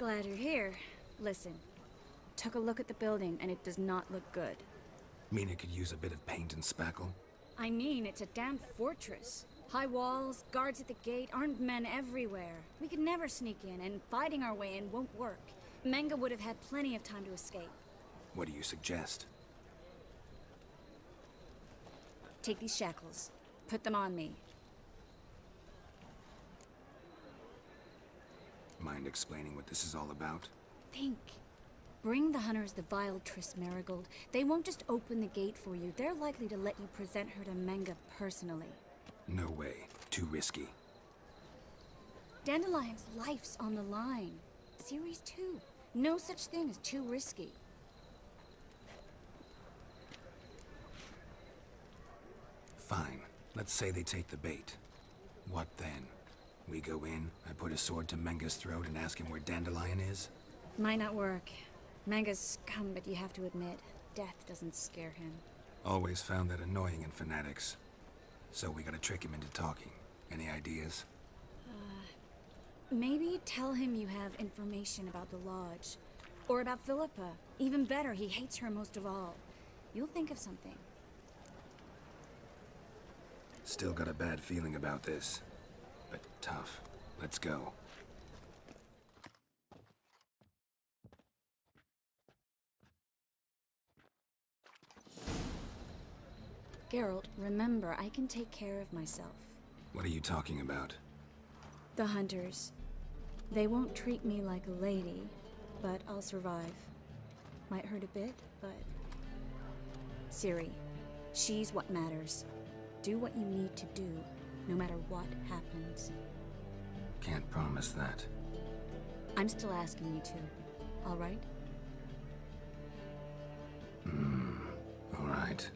Glad you're here. Listen, took a look at the building and it does not look good. Mean it could use a bit of paint and spackle? I mean, it's a damn fortress. High walls, guards at the gate, armed men everywhere. We could never sneak in, and fighting our way in won't work. Menge would have had plenty of time to escape. What do you suggest? Take these shackles. Put them on me. Mind explaining what this is all about? Think. Bring the hunters the vile Triss Merigold. They won't just open the gate for you. They're likely to let you present her to Menge personally. No way. Too risky. Dandelion's life's on the line. Series 2. No such thing as too risky. Fine. Let's say they take the bait. What then? We go in, I put a sword to Menge's throat and ask him where Dandelion is? Might not work. Menge's scum, but you have to admit, death doesn't scare him. Always found that annoying in fanatics. So we gotta trick him into talking. Any ideas? Maybe tell him you have information about the Lodge. Or about Philippa. Even better, he hates her most of all. You'll think of something. Still got a bad feeling about this. But tough. Let's go. Geralt, remember, I can take care of myself. What are you talking about? The hunters. They won't treat me like a lady, but I'll survive. Might hurt a bit, but... Ciri, she's what matters. Do what you need to do, no matter what happens. Can't promise that. I'm still asking you to, all right? All right.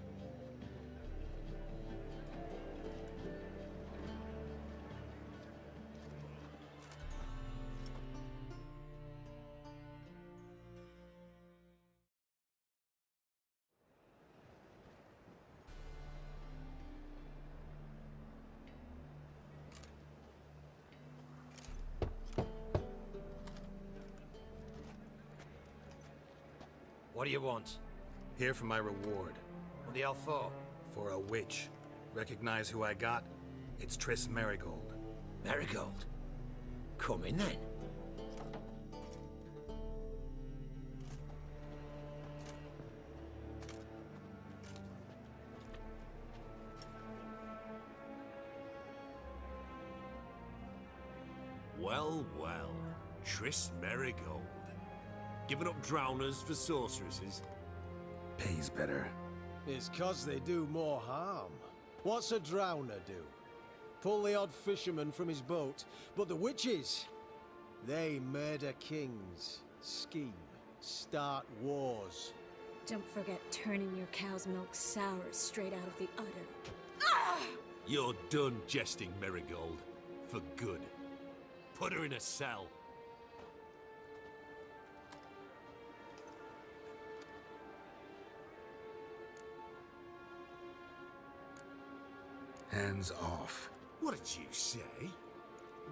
What do you want? Here for my reward. What the hell for? For a witch. Recognize who I got? It's Triss Merigold. Merigold? Come in then. Well, well. Triss Merigold. Giving up drowners for sorceresses? Pays better. It's 'cause they do more harm. What's a drowner do? Pull the odd fisherman from his boat. But the witches, they murder kings, scheme, start wars. Don't forget turning your cow's milk sour straight out of the udder. You're done jesting, Merigold. For good. Put her in a cell. Hands off. What did you say?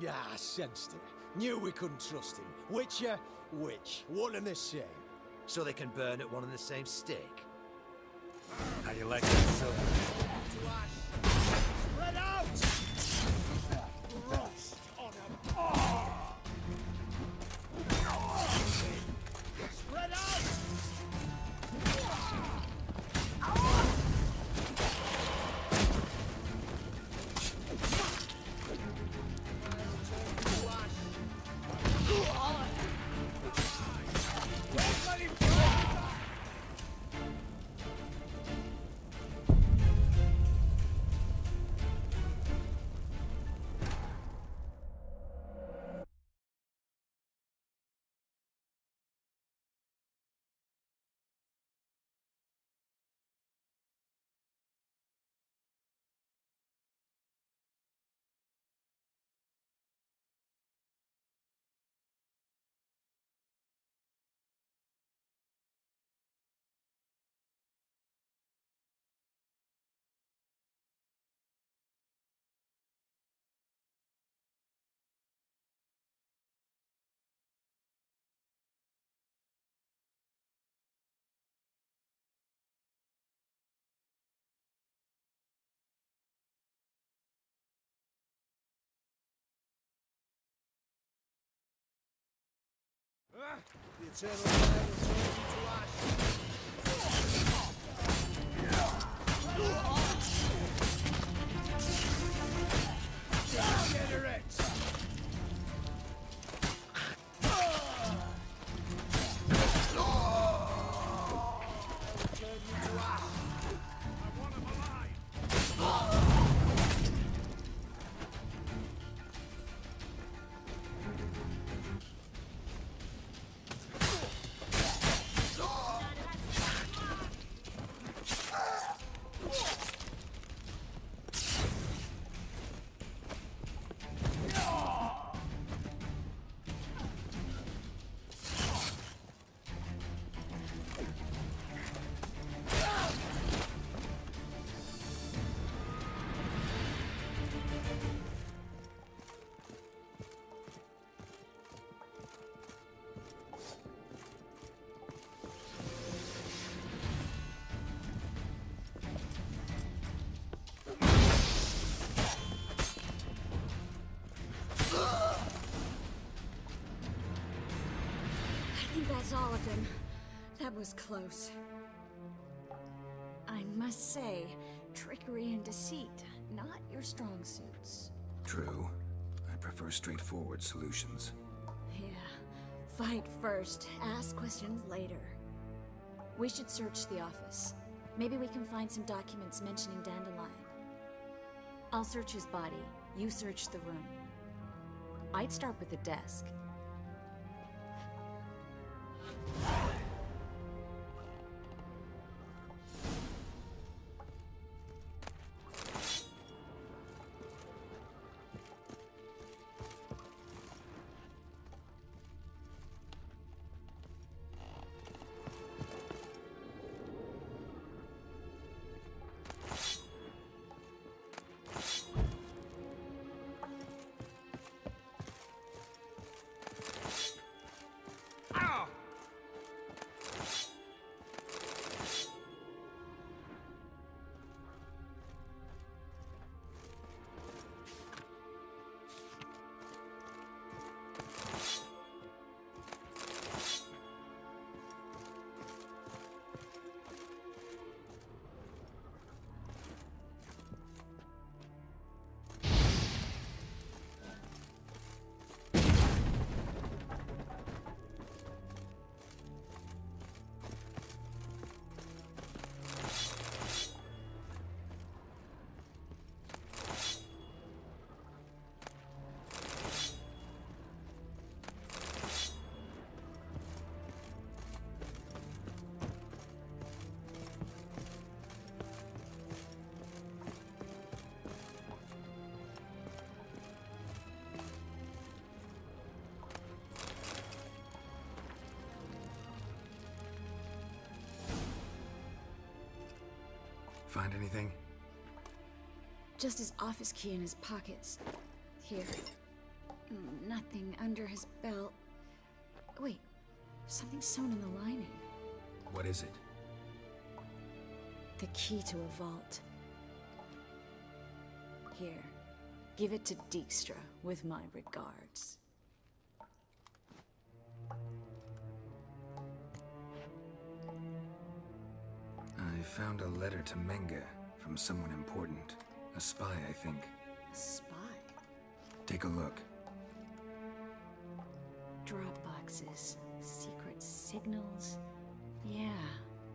Yeah, I sensed it. Knew we couldn't trust him. Witcher, witch. One and the same. So they can burn at one and the same stake? How you like that, Silver? Spread out! Rust on him! Spread out! The eternal fire will turn you to ash. Generate! I think that's all of them. That was close. I must say, trickery and deceit, not your strong suits. True. I prefer straightforward solutions. Yeah. Fight first, ask questions later. We should search the office. Maybe we can find some documents mentioning Dandelion. I'll search his body, you search the room. I'd start with the desk. Find anything? Just his office key in his pockets. Here. Nothing under his belt. Wait, something's sewn in the lining. What is it? The key to a vault. Here, give it to Dijkstra with my regards. I found a letter to Menge from someone important. A spy, I think. A spy? Take a look. Drop boxes, secret signals. Yeah,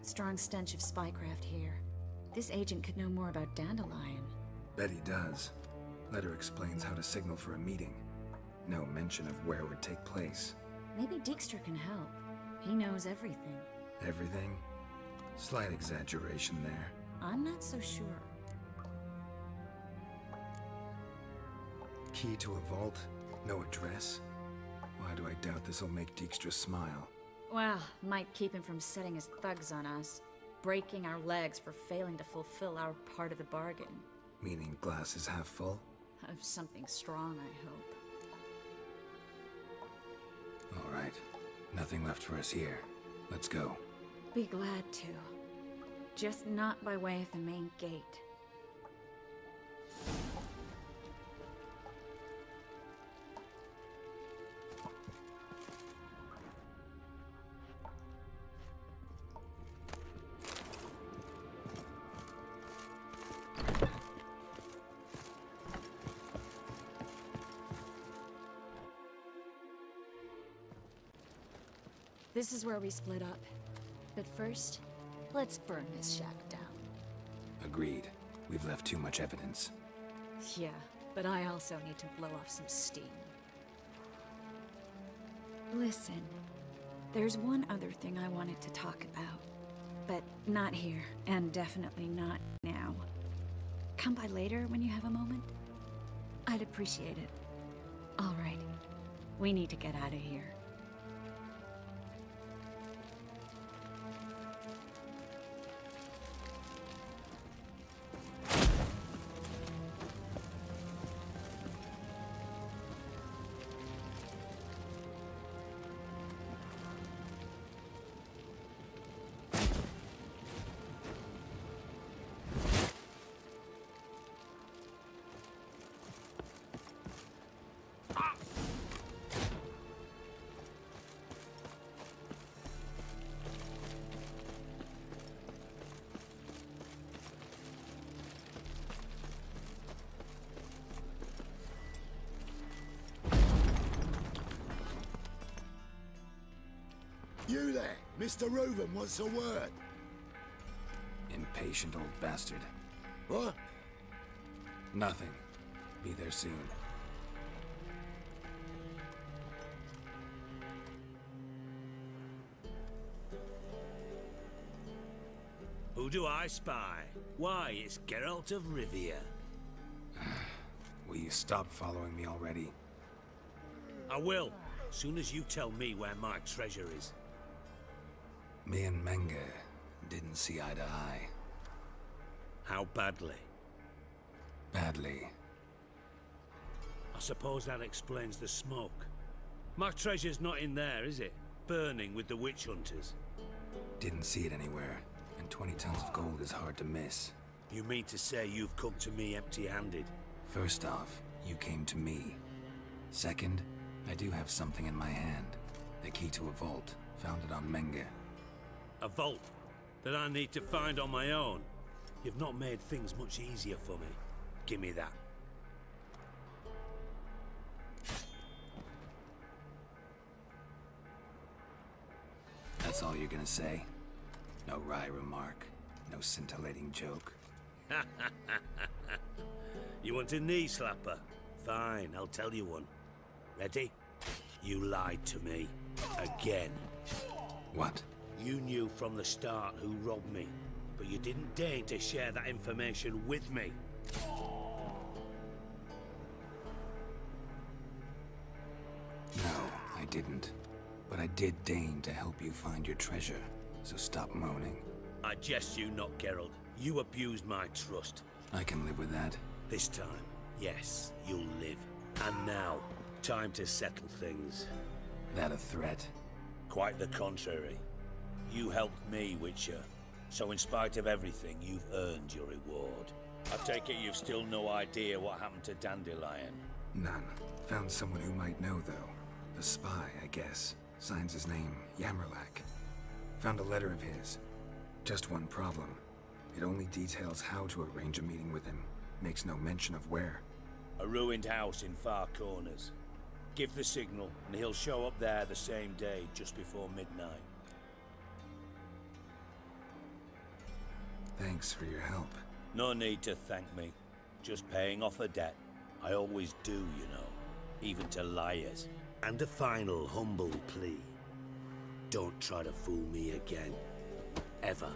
strong stench of spycraft here. This agent could know more about Dandelion. Bet he does. Letter explains how to signal for a meeting. No mention of where it would take place. Maybe Dijkstra can help. He knows everything. Everything? Slight exaggeration there. I'm not so sure. Key to a vault? No address? Why do I doubt this'll make Dijkstra smile? Well, might keep him from setting his thugs on us. Breaking our legs for failing to fulfill our part of the bargain. Meaning glass is half full? Of something strong, I hope. All right. Nothing left for us here. Let's go. Be glad to. Just not by way of the main gate. This is where we split up. But first, let's burn this shack down. Agreed. We've left too much evidence. Yeah, but I also need to blow off some steam. Listen, there's one other thing I wanted to talk about. But not here, and definitely not now. Come by later when you have a moment? I'd appreciate it. All right. We need to get out of here. You there, Mr. Reuven wants a word. Impatient old bastard. What? Nothing. Be there soon. Who do I spy? Why, it's Geralt of Rivia. Will you stop following me already? I will, soon as you tell me where my treasure is. Me and Menge didn't see eye to eye. How badly? Badly. I suppose that explains the smoke. My treasure's not in there, is it? Burning with the witch hunters. Didn't see it anywhere, and 20 tons of gold is hard to miss. You mean to say you've come to me empty-handed? First off, you came to me. Second, I do have something in my hand. The key to a vault, found it on Menge. A vault that I need to find on my own? You've not made things much easier for me. Give me that. That's all you're gonna say? No wry remark, no scintillating joke. You want a knee slapper? Fine, I'll tell you one. Ready? You lied to me. Again. What? You knew from the start who robbed me, but you didn't deign to share that information with me. No, I didn't. But I did deign to help you find your treasure, so stop moaning. I jest you not, Geralt. You abused my trust. I can live with that. This time, yes, you'll live. And now, time to settle things. That a threat? Quite the contrary. You helped me, Witcher. So in spite of everything, you've earned your reward. I take it you've still no idea what happened to Dandelion. None. Found someone who might know, though. A spy, I guess. Signs his name, Yammerlak. Found a letter of his. Just one problem. It only details how to arrange a meeting with him. Makes no mention of where. A ruined house in Far Corners. Give the signal, and he'll show up there the same day, just before midnight. Thanks for your help. No need to thank me. Just paying off a debt. I always do, you know. Even to liars. And a final humble plea. Don't try to fool me again. Ever.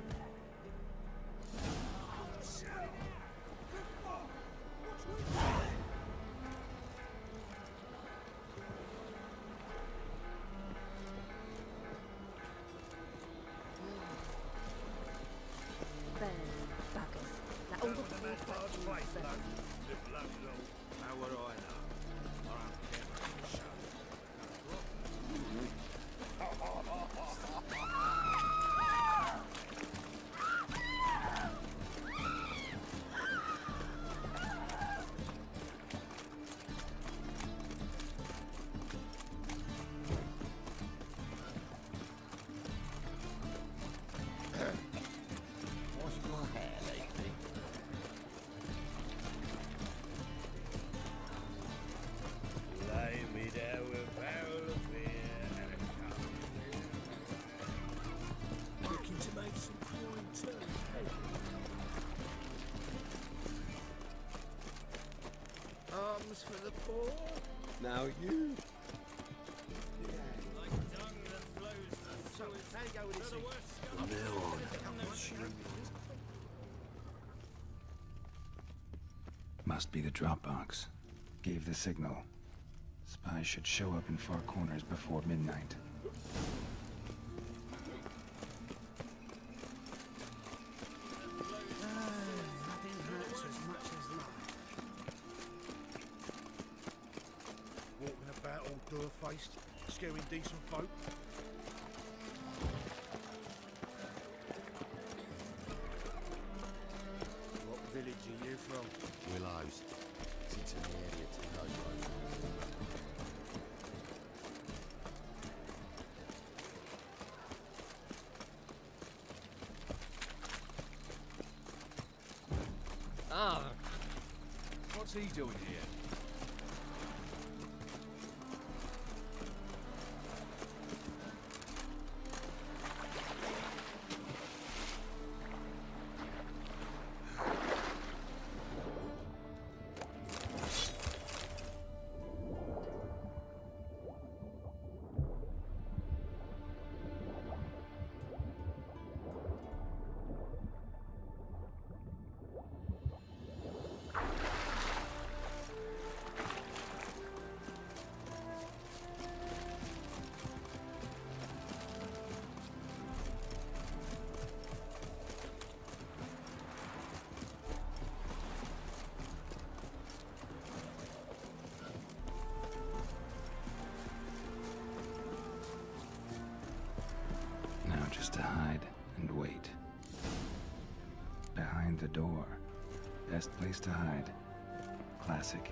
Justice for the poor. Now you. From now on, Must be the Dropbox. Gave the signal. Spies should show up in far corners before midnight. Nothing hurts as much as life. Walking about all door-faced, scaring decent folk. What village are you from? Willows. Sits in the area to know locals. What's he doing here? Now just to hide and wait. Behind the door. Best place to hide. Classic.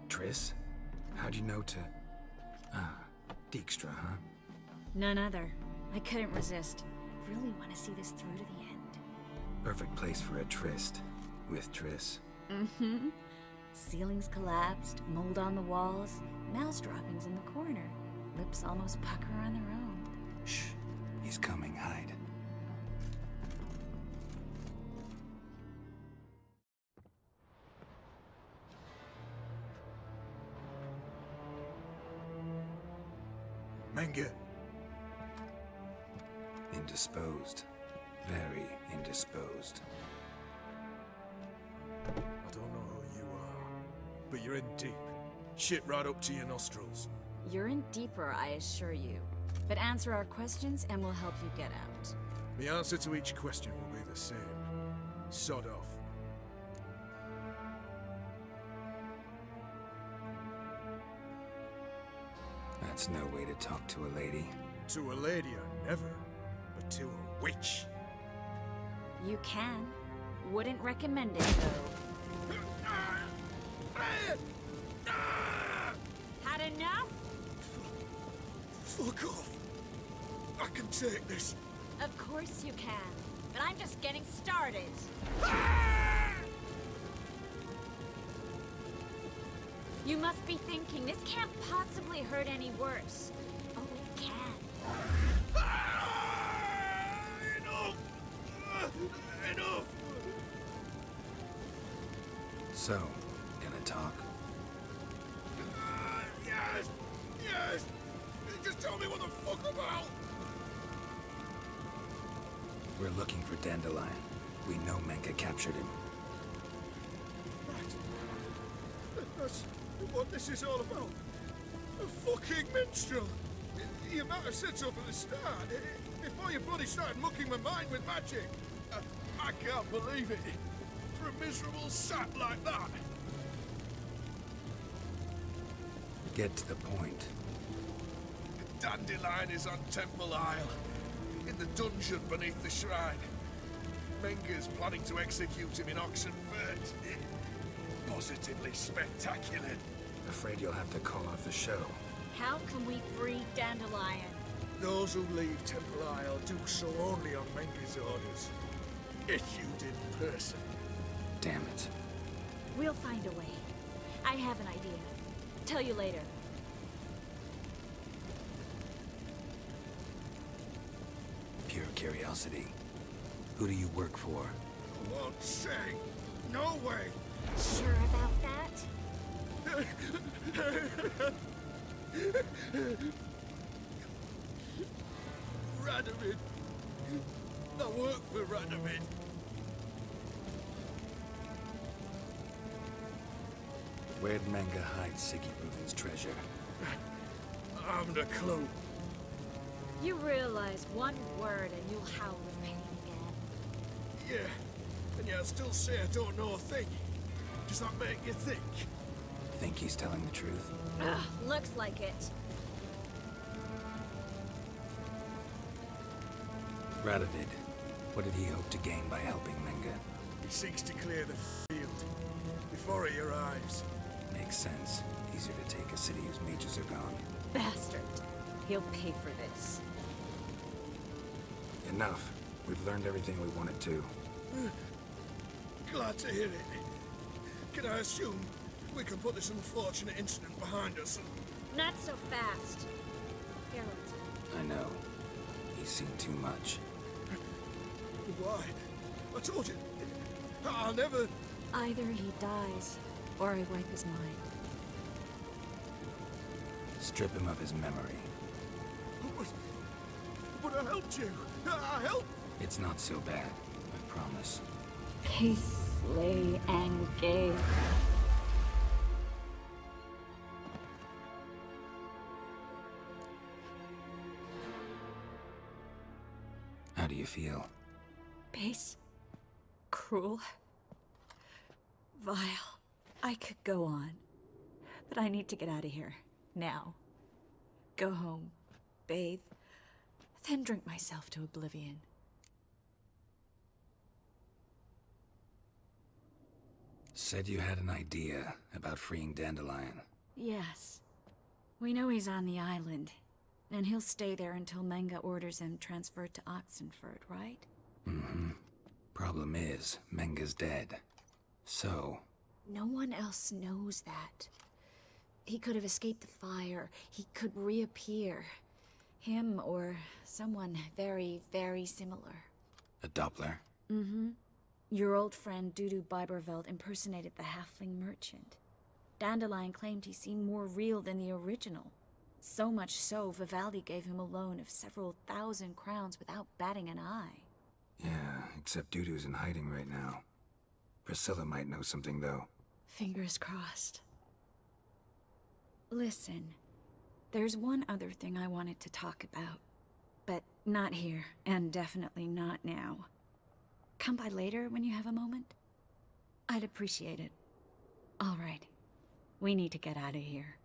Triss? How'd you know to... Ah, Dijkstra, huh? None other. I couldn't resist. Really want to see this through to the end. Perfect place for a tryst. With Triss. Mm-hmm. Ceilings collapsed, mold on the walls, mouse droppings in the corner. Lips almost pucker on their own. Shh. He's coming, hide. Menge. Indisposed. Very indisposed. I don't know who you are, but you're in deep. Shit right up to your nostrils. You're in deeper, I assure you. But answer our questions and we'll help you get out. The answer to each question will be the same. Sod off. That's no way to talk to a lady. To a lady, I never. But to a witch. You can. Wouldn't recommend it, though. Had enough? Fuck off. I can take this. Of course you can. But I'm just getting started. You must be thinking, this can't possibly hurt any worse. Oh, it can. Enough! Enough! So, gonna talk? Yes! Yes! Just tell me what the fuck about! We're looking for Dandelion. We know Menge captured him. Right. That's what this is all about. A fucking minstrel! You might have said so from the start. Before you bloody started mucking my mind with magic. I can't believe it. For a miserable sap like that. Get to the point. Dandelion is on Temple Isle. in the dungeon beneath the shrine. Menger's planning to execute him in Oxenfurt. Positively spectacular. Afraid you'll have to call off the show. How can we free Dandelion? Those who leave Temple Isle do so only on Menger's orders. Issued in person. Damn it. We'll find a way. I have an idea. Tell you later. Pure curiosity. Who do you work for? I won't say. No way. Sure about that? Radovid. I work for Radovid. Where'd Menger hide Siggy Reuven's treasure? I haven't a clue. You realize one word and you'll howl with pain again. Yeah, and yet I still say I don't know a thing. Does that make you think? Think he's telling the truth? Ugh, looks like it. Radovid, what did he hope to gain by helping Menger? He seeks to clear the field before he arrives. Makes sense. Easier to take a city whose mages are gone. Bastard. He'll pay for this. Enough. We've learned everything we wanted to. Glad to hear it. Can I assume we can put this unfortunate incident behind us and... Not so fast. Geralt. I know. He's seen too much. Why? I told you. I'll never... Either he dies, or I wipe his mind. Strip him of his memory. But I helped you. I helped... It's not so bad, I promise. Peace, lay, and gay. How do you feel? Base. Cruel. Vile. I could go on. But I need to get out of here. Now. Go home. Bathe. Then drink myself to oblivion. Said you had an idea about freeing Dandelion. Yes. We know he's on the island. And he'll stay there until Menger orders him transferred to Oxenfurt, right? Mm-hmm. Problem is, Menger's dead. So... No one else knows that. He could have escaped the fire. He could reappear. Him or someone very, very similar. A Doppler? Mm-hmm. Your old friend Dudu Biberveld impersonated the halfling merchant. Dandelion claimed he seemed more real than the original. So much so, Vivaldi gave him a loan of several thousand crowns without batting an eye. Yeah, except Dudu's in hiding right now. Priscilla might know something, though. Fingers crossed. Listen, there's one other thing I wanted to talk about. But not here, and definitely not now. Come by later when you have a moment? I'd appreciate it. All right. We need to get out of here.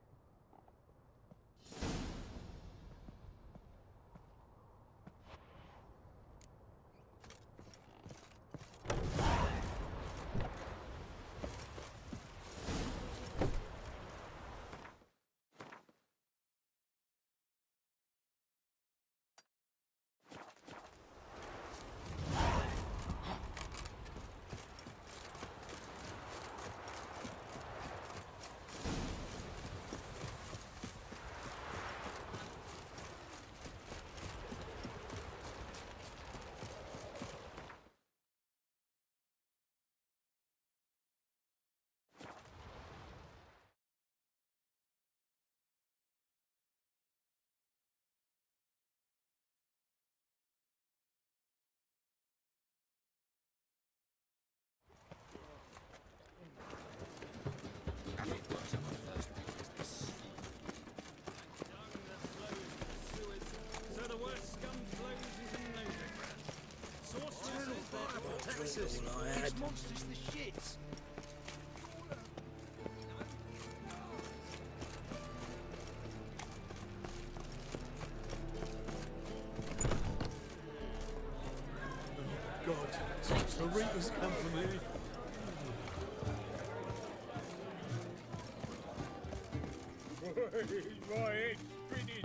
Texas. These monsters the shits. reapers come from here. My head's spinning.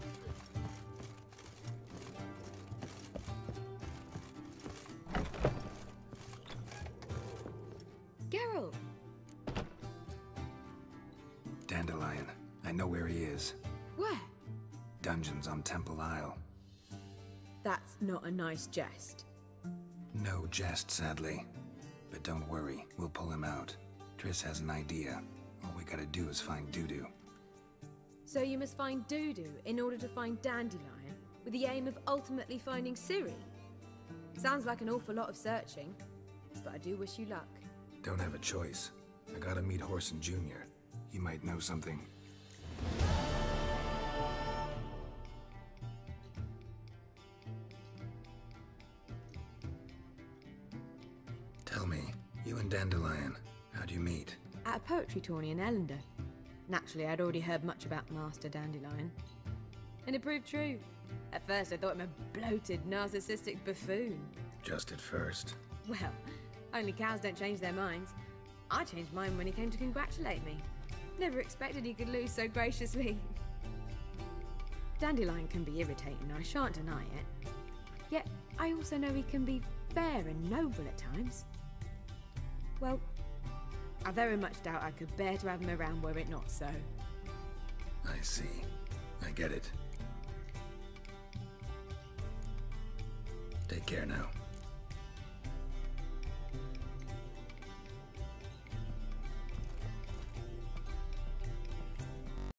Geralt! Dandelion. I know where he is. Where? Dungeons on Temple Isle. That's not a nice jest. No jest, sadly. But don't worry, we'll pull him out. Triss has an idea. All we gotta do is find Dudu. So you must find Dudu in order to find Dandelion, with the aim of ultimately finding Ciri? Sounds like an awful lot of searching, but I do wish you luck. Don't have a choice. I gotta meet Whoreson Jr. He might know something. Tell me, you and Dandelion, how'd you meet? At a poetry tourney in Ellender. Naturally, I'd already heard much about Master Dandelion. And it proved true. At first, I thought him a bloated, narcissistic buffoon. Just at first. Well, only cows don't change their minds. I changed mine when he came to congratulate me. Never expected he could lose so graciously. Dandelion can be irritating, I shan't deny it. Yet, I also know he can be fair and noble at times. Well, I very much doubt I could bear to have him around were it not so. I see. I get it. Take care now.